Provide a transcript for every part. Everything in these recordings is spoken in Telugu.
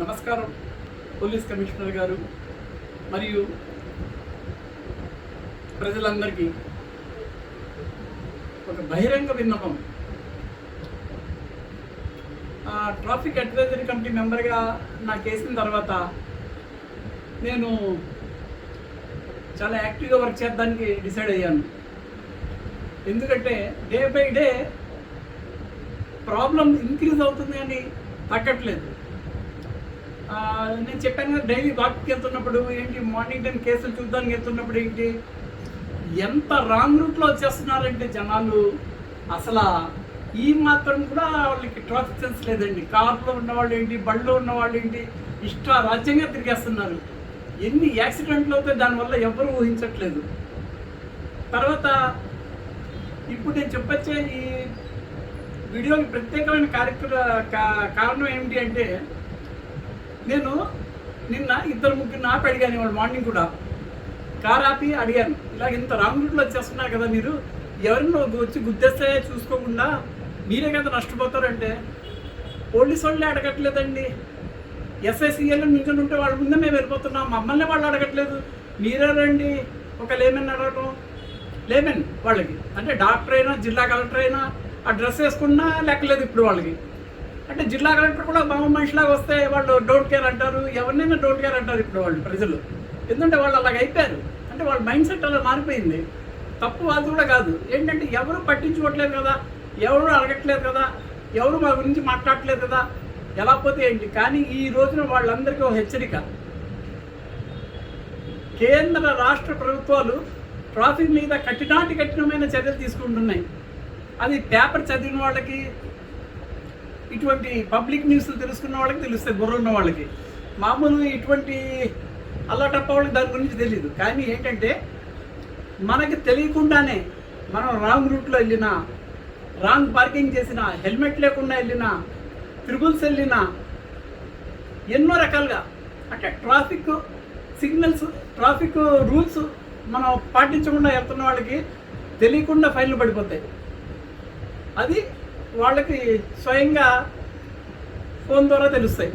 నమస్కారం పోలీస్ కమిషనర్ గారు మరియు ప్రజలందరికీ ఒక బహిరంగ విన్నపం. ట్రాఫిక్ అడ్వైజరీ కమిటీ మెంబర్గా నాకు వేసిన తర్వాత నేను చాలా యాక్టివ్గా వర్క్ చేయడానికి డిసైడ్ అయ్యాను. ఎందుకంటే day by day problem increase అవుతుంది కానీ తగ్గట్లేదు. నేను చెప్పాను కదా, డైలీ వాక్కి వెళ్తున్నప్పుడు ఏంటి, మార్నింగ్ టైం కేసులు చూద్దానికి వెళ్తున్నప్పుడు ఏంటి, ఎంత రాంగ్ రూట్లో వచ్చేస్తున్నారంటే జనాలు, అసలు ఈ మాత్రం కూడా వాళ్ళకి ట్రాఫిక్ సెన్స్ లేదండి. కార్లో ఉన్నవాళ్ళు ఏంటి, బళ్ళలో ఉన్నవాళ్ళు ఏంటి, రాజ్యంగా తిరిగేస్తున్నారు. ఎన్ని యాక్సిడెంట్లు అవుతాయి దానివల్ల ఎవరు ఊహించట్లేదు. తర్వాత ఇప్పుడు నేను చెప్పొచ్చే ఈ వీడియోకి ప్రత్యేకమైన కారణం ఏమిటి అంటే, నేను నిన్న ఇద్దరు ముగ్గురు ఆపి అడిగాను. వాళ్ళు మార్నింగ్ కూడా కార్ ఆపి అడిగాను, ఇలా ఇంత రాంగ్ రూట్లో వచ్చేస్తున్నారు కదా, మీరు ఎవరినో వచ్చి గుద్దేస్తే చూసుకోకుండా మీరే కదా నష్టపోతారంటే, పోలీసు వాళ్ళే అడగట్లేదండి. ఎస్ఐసిఎల్ నుంచి ఉంటే వాళ్ళ ముందే మేము వెళ్ళిపోతున్నాం, మమ్మల్ని వాళ్ళు అడగట్లేదు. మీరే రండి ఒక లేమెన్ అడగటం. లేమెన్ వాళ్ళకి అంటే డాక్టర్ అయినా జిల్లా కలెక్టర్ అయినా ఆ డ్రెస్ వేసుకున్నా లెక్కలేదు ఇప్పుడు వాళ్ళకి. అంటే జిల్లా కలెక్టర్ కూడా బాబు మనిషిలాగా వస్తే వాళ్ళు డోంట్ కేర్ అంటారు, ఎవరినైనా డోంట్ కేర్ అంటారు ఇప్పుడు వాళ్ళు ప్రజలు. ఎందుకంటే వాళ్ళు అలాగ అయిపోయారు, అంటే వాళ్ళ మైండ్ సెట్ అలా మారిపోయింది. తప్పు వాళ్ళు కూడా కాదు, ఏంటంటే ఎవరు పట్టించుకోవట్లేదు కదా, ఎవరు అడగట్లేదు కదా, ఎవరు మా గురించి మాట్లాడట్లేదు కదా, ఎలా పోతే ఏంటి. కానీ ఈ రోజున వాళ్ళందరికీ ఒక హెచ్చరిక. కేంద్ర రాష్ట్ర ప్రభుత్వాలు ట్రాఫిక్ మీద కఠినమైన చర్యలు తీసుకుంటున్నాయి. అది పేపర్ చదివిన వాళ్ళకి, ఇటువంటి పబ్లిక్ న్యూస్లు తెలుసుకున్న వాళ్ళకి తెలుస్తాయి, బుర్ర ఉన్న వాళ్ళకి. మామూలు ఇటువంటి అల్లటప్ప వాళ్ళకి దాని గురించి తెలియదు. కానీ ఏంటంటే మనకి తెలియకుండానే మనం రాంగ్ రూట్లో వెళ్ళినా, రాంగ్ పార్కింగ్ చేసినా, హెల్మెట్ లేకుండా వెళ్ళినా, ట్రిబుల్స్ వెళ్ళినా, ఎన్నో రకాలుగా అంటే ట్రాఫిక్ సిగ్నల్స్, ట్రాఫిక్ రూల్స్ మనం పాటించకుండా వెళ్తున్న వాళ్ళకి తెలియకుండా ఫైన్లు పడిపోతాయి. అది వాళ్ళకి స్వయంగా ఫోన్ ద్వారా తెలుస్తాయి.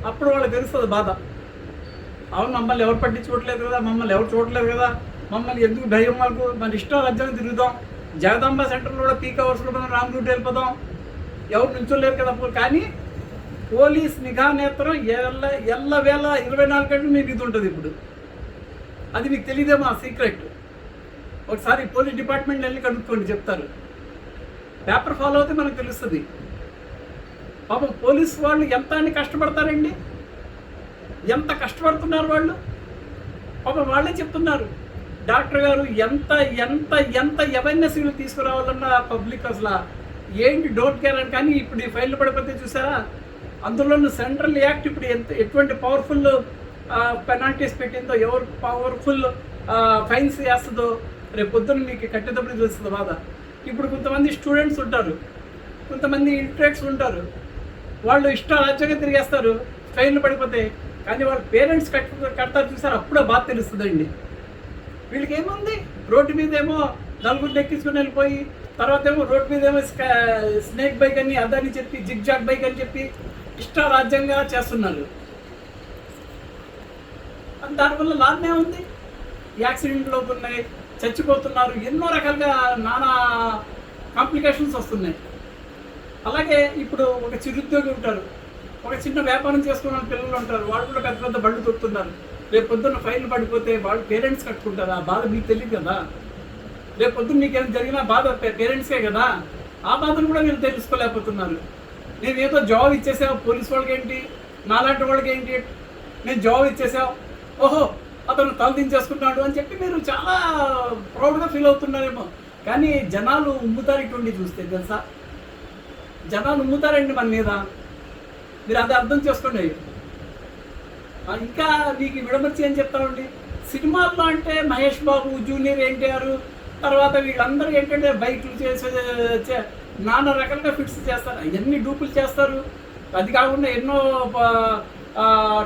అప్పుడు వాళ్ళకి తెలుస్తుంది బాధ. అవును, మమ్మల్ని ఎవరు పట్టించుకోవట్లేదు కదా, మమ్మల్ని ఎవరు చూడట్లేదు కదా, మమ్మల్ని ఎందుకు భయం, మాకు మన ఇష్టం రాజ్యాన్ని తిరుగుదాం, జగదాంబ సెంటర్లో కూడా పీక్ అవర్స్లో మనం రాంగ్ రూట్ వెళ్ళిపోదాం, ఎవరు నుంచోలేరు కదా. కానీ పోలీస్ నిఘా నేత్రం ఎల్లవేళ 24 గంటలు మీకు ఇది ఉంటుంది. ఇప్పుడు అది మీకు తెలియదేమో ఆ సీక్రెట్. ఒకసారి పోలీస్ డిపార్ట్మెంట్ వెళ్ళి కనుక్కోండి, చెప్తారు. పేపర్ ఫాలో అయితే మనకు తెలుస్తుంది. పాపం పోలీసు వాళ్ళు ఎంత అని కష్టపడతారండి, ఎంత కష్టపడుతున్నారు వాళ్ళు. పాపం వాళ్ళే చెప్తున్నారు, డాక్టర్ గారు ఎంత ఎంత ఎంత అవేర్నెస్ తీసుకురావాలన్న పబ్లిక్ అసలు ఏంటి డోంట్ కేర్ అని. కానీ ఇప్పుడు ఈ ఫైన్లు పడిపోతే చూసారా, అందులోనూ సెంట్రల్ యాక్ట్ ఇప్పుడు ఎటువంటి పవర్ఫుల్ పెనాల్టీస్ పెట్టిందో, ఎవరు పవర్ఫుల్ ఫైన్స్ వేస్తుందో రేపు పొద్దున్న మీకు కట్టేటప్పుడు తెలుస్తుంది బాధ. ఇప్పుడు కొంతమంది స్టూడెంట్స్ ఉంటారు, కొంతమంది ఇంటరెక్ట్స్ ఉంటారు, వాళ్ళు రాజ్యంగా తిరిగేస్తారు, ఫైన్లు పడిపోతాయి. కానీ వాళ్ళ పేరెంట్స్ కడతారు చూసారు, అప్పుడే బాధ తెలుస్తుందండి. వీళ్ళకి ఏముంది, రోడ్డు మీద ఏమో నలుగురిని ఎక్కించుకొని వెళ్ళిపోయి, తర్వాత ఏమో రోడ్డు మీద ఏమో స్నేక్ బైక్ అని అదని చెప్పి, జిగ్ జాగ్ బైక్ అని చెప్పి రాజ్యంగా చేస్తున్నారు. దానివల్ల లాభమే ఉంది, యాక్సిడెంట్లు అవుతున్నాయి, చచ్చిపోతున్నారు, ఎన్నో రకాలుగా నానా కాంప్లికేషన్స్ వస్తున్నాయి. అలాగే ఇప్పుడు ఒక చిరుద్యోగి ఉంటారు, ఒక చిన్న వ్యాపారం చేసుకున్న పిల్లలు ఉంటారు, వాళ్ళు కూడా పెద్ద పెద్ద బళ్ళు తొక్కుతున్నారు. రేపు పొద్దున్న ఫైన్లు పడిపోతే వాళ్ళు పేరెంట్స్ కట్టుకుంటారు, ఆ బాధ మీకు తెలియదు కదా. రేపు పొద్దున్న మీకేమైనా జరిగిన బాధ పేరెంట్స్కే కదా, ఆ బాధను కూడా మీరు తెలుసుకోలేకపోతున్నారు. నేను ఏదో జాబ్ ఇచ్చేసావు పోలీస్ వాళ్ళకి ఏంటి, నాలాంటి వాళ్ళకి ఏంటి, నేను జాబ్ ఇచ్చేసావు, ఓహో అతను తలదించేసుకున్నాడు అని చెప్పి మీరు చాలా ప్రౌడ్గా ఫీల్ అవుతున్నారేమో. కానీ జనాలు ఉమ్ముతారు ఇటువంటి చూస్తే, తెలుసా, జనాలు ఉమ్ముతారండి మన మీద. మీరు అది అర్థం చేసుకోండి. ఇంకా మీకు విడమర్చి ఏం చెప్తామండి, సినిమాల్లో అంటే మహేష్ బాబు, జూనియర్ ఎన్టీఆర్, తర్వాత వీళ్ళందరూ ఏంటంటే బైక్లు చేసే నానా రకాలుగా ఫిట్స్ చేస్తారు, ఎన్ని డూపులు చేస్తారు. అది కాకుండా ఎన్నో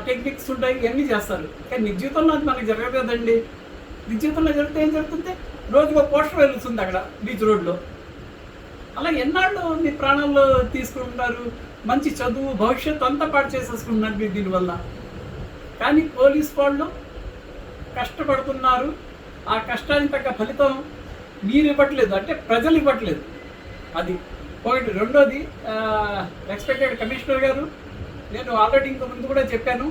టెక్నిక్స్ ఉంటాయి, ఇవన్నీ చేస్తారు. కానీ నిజ జీవితంలో అది మనకి జరగదు కదండి. నిజ జీవితంలో జరిగితే ఏం జరుగుతుంది, రోజుకు ఒక పోస్టర్ వెలుస్తుంది అక్కడ బీచ్ రోడ్లో. అలా ఎన్నాళ్ళు మీ ప్రాణాలు తీసుకుంటారు, మంచి చదువు భవిష్యత్తు అంతా పాటు చేసేసుకున్నారు మీరు దీనివల్ల. కానీ పోలీస్ వాళ్ళు కష్టపడుతున్నారు, ఆ కష్టానికి తగ్గ ఫలితం మీరు ఇవ్వట్లేదు, అంటే ప్రజలు ఇవ్వట్లేదు. అది ఒకటి. రెండోది, రెస్పెక్టెడ్ కమిషనర్ గారు, నేను ఆల్రెడీ ఇంకో ముందు కూడా చెప్పాను,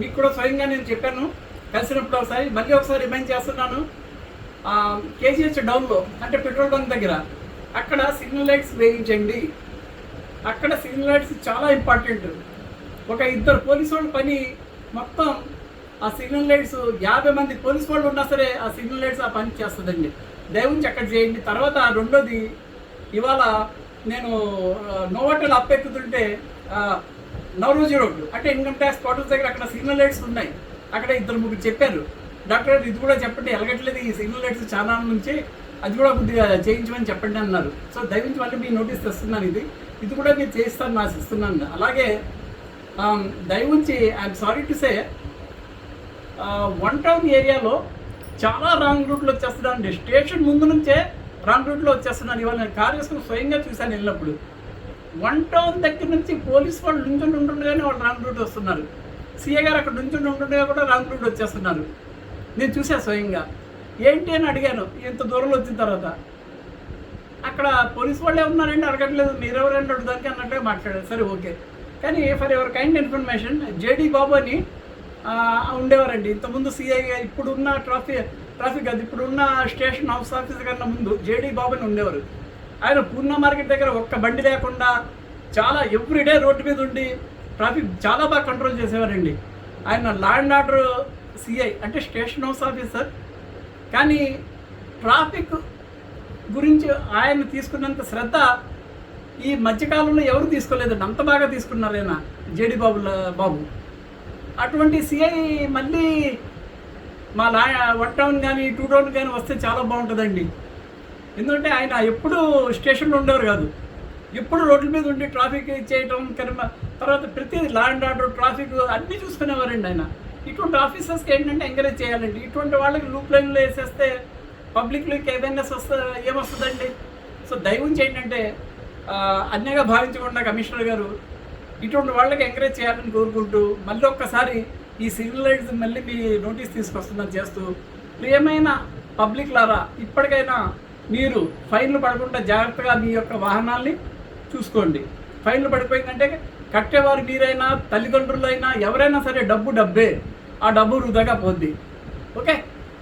మీకు కూడా స్వయంగా నేను చెప్పాను కలిసినప్పుడు ఒకసారి, మళ్ళీ ఒకసారి రిమైండ్ చేస్తున్నాను. కేజీహెచ్ డౌన్లో అంటే పెట్రోల్ బంక్ దగ్గర అక్కడ సిగ్నల్ లైట్స్ వేయించండి. అక్కడ సిగ్నల్ లైట్స్ చాలా ఇంపార్టెంట్. ఒక 2 పోలీసు వాళ్ళ పని మొత్తం ఆ సిగ్నల్ లైట్స్ 50 మంది పోలీసు వాళ్ళు ఉన్నా సరే ఆ సిగ్నల్ లైట్స్ ఆ పని చేస్తుందండి. దయవుంచి అక్కడ చేయండి. తర్వాత రెండోది, ఇవాళ నేను నోవాటల్ అప్పెక్కుతుంటే నవరోజీ రోడ్డు అంటే ఇన్కమ్ ట్యాక్స్ క్వార్టర్స్ దగ్గర అక్కడ సిగ్నల్ లైట్స్ ఉన్నాయి. అక్కడ 2-3 చెప్పారు, డాక్టర్ గారు ఇది కూడా చెప్పండి, ఎలగట్లేదు ఈ సిగ్నల్ లైట్స్ చాలా నుంచి, అది కూడా కొద్దిగా చేయించమని చెప్పండి అన్నారు. సో దయవించి మళ్ళీ మీ నోటీస్ తెస్తున్నాను, ఇది కూడా మీరు చేయిస్తాను ఆశిస్తున్నాను. అలాగే దయవుంచి I'm sorry to say, 1 town ఏరియాలో చాలా రాంగ్ రూట్లో వచ్చేస్తున్నానండి. స్టేషన్ ముందు నుంచే రాంగ్ రూట్లో వచ్చేస్తున్నాను. ఇవాళ నేను కారు వేసుకుని స్వయంగా చూశాను వెళ్ళినప్పుడు. 1 టౌన్ దగ్గర నుంచి పోలీస్ వాళ్ళు నుంచుని ఉంటుండగానే వాళ్ళు రాంగ్ రూట్ వస్తున్నారు. సీఏ గారు అక్కడ నుంచుని ఉంటుండగా కూడా రాంగ్ రూట్ వచ్చేస్తున్నారు. నేను చూసా స్వయంగా. ఏంటి అని అడిగాను ఇంత దూరంలో వచ్చిన తర్వాత. అక్కడ పోలీస్ వాళ్ళే ఉన్నారండి, అడగట్లేదు, మీరెవరండి అడుగుదానికి అన్నట్టుగా మాట్లాడారు. సరే ఓకే. కానీ for your kind information, JD Babu అని ఉండేవారండి ఇంతకుముందు సీఐగా. ఇప్పుడున్న ట్రాఫిక్ అది ఇప్పుడున్న స్టేషన్ హౌస్ ఆఫీసర్ కన్నా ముందు జేడీ బాబు అని ఉండేవారు. ఆయన పూర్ణ మార్కెట్ దగ్గర ఒక్క బండి లేకుండా చాలా ఎవ్రీడే రోడ్డు మీద ఉండి ట్రాఫిక్ చాలా బాగా కంట్రోల్ చేసేవారండి. ఆయన లా అండ్ ఆర్డర్ సిఐ అంటే స్టేషన్ హౌస్ ఆఫీసర్. కానీ ట్రాఫిక్ గురించి ఆయన తీసుకున్నంత శ్రద్ధ ఈ మధ్యకాలంలో ఎవరు తీసుకోలేదండి. అంత బాగా తీసుకున్నారు ఆయన జేడీ బాబు. అటువంటి సిఐ మళ్ళీ మా 1 టౌన్ కానీ 2 టౌన్ కానీ వస్తే చాలా బాగుంటుందండి. ఎందుకంటే ఆయన ఎప్పుడు స్టేషన్లో ఉండేవారు కాదు, ఎప్పుడు రోడ్ల మీద ఉండి ట్రాఫిక్ చేయటం, తర్వాత ప్రతి లా అండ్ ఆర్డర్ ట్రాఫిక్ అన్నీ చూసుకునేవారండి ఆయన. ఇటువంటి ఆఫీసర్స్కి ఏంటంటే ఎంకరేజ్ చేయాలండి. ఇటువంటి వాళ్ళకి లూప్ లైన్లో వేసేస్తే పబ్లిక్లోకి అవేర్నెస్ ఏమొస్తుందండి. సో దయవుంచి ఏంటంటే అన్యగా భావించకుండా కమిషనర్ గారు ఇటువంటి వాళ్ళకి ఎంకరేజ్ చేయాలని కోరుకుంటూ, మళ్ళీ ఒక్కసారి ఈ సిగ్నల్ లైట్స్ మళ్ళీ మీ నోటీస్ తీసుకొస్తుందని చేస్తూ, ప్రియమైన పబ్లిక్ లారా, ఇప్పటికైనా మీరు ఫైన్లు పడకుండా జాగ్రత్తగా మీ యొక్క వాహనాల్ని చూసుకోండి. ఫైన్లు పడిపోయిందంటే కట్టేవారు మీరైనా, తల్లిదండ్రులైనా, ఎవరైనా సరే డబ్బు డబ్బే, ఆ డబ్బు వృధాగా పోద్ది. ఓకే,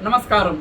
నమస్కారం.